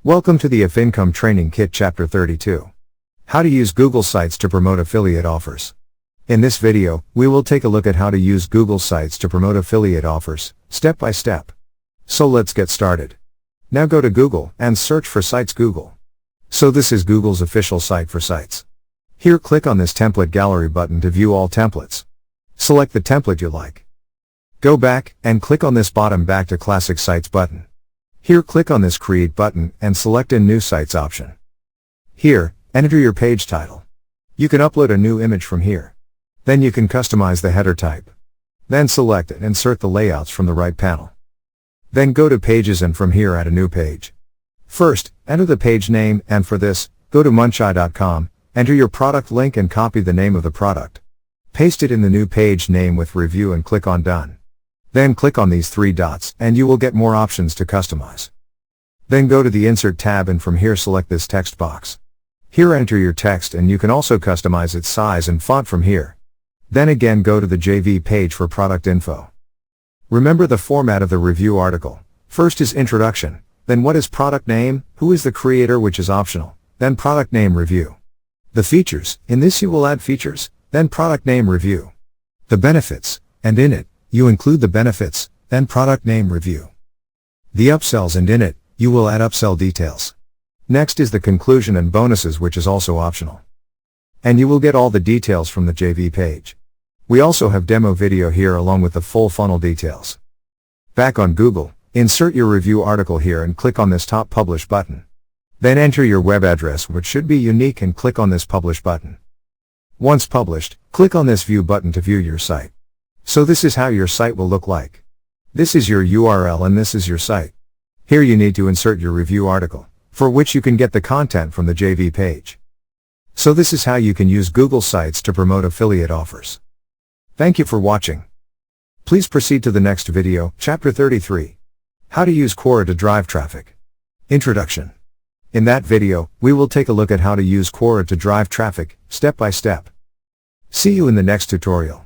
Welcome to the If Income Training Kit Chapter 32. How to use Google Sites to promote affiliate offers. In this video, we will take a look at how to use Google Sites to promote affiliate offers, step by step. So let's get started. Now go to Google and search for Sites Google. So this is Google's official site for sites. Here click on this template gallery button to view all templates. Select the template you like. Go back and click on this bottom Back to Classic Sites button. Here click on this Create button and select a New Sites option. Here, enter your page title. You can upload a new image from here. Then you can customize the header type. Then select and insert the layouts from the right panel. Then go to Pages and from here add a new page. First, enter the page name and for this, go to muncheye.com, enter your product link and copy the name of the product. Paste it in the new page name with review and click on Done. Then click on these three dots and you will get more options to customize. Then go to the Insert tab and from here select this text box. Here enter your text and you can also customize its size and font from here. Then again go to the JV page for product info. Remember the format of the review article. First is introduction, then what is product name, who is the creator which is optional, then product name review. The features, in this you will add features, then product name review. The benefits, and in it, you include the benefits, then product name review. The upsells and in it, you will add upsell details. Next is the conclusion and bonuses which is also optional. And you will get all the details from the JV page. We also have demo video here along with the full funnel details. Back on Google, insert your review article here and click on this top Publish button. Then enter your web address which should be unique and click on this Publish button. Once published, click on this View button to view your site. So this is how your site will look like. This is your URL and this is your site. Here you need to insert your review article, for which you can get the content from the JV page. So this is how you can use Google Sites to promote affiliate offers. Thank you for watching. Please proceed to the next video, Chapter 33. How to use Quora to drive traffic. Introduction. In that video, we will take a look at how to use Quora to drive traffic, step by step. See you in the next tutorial.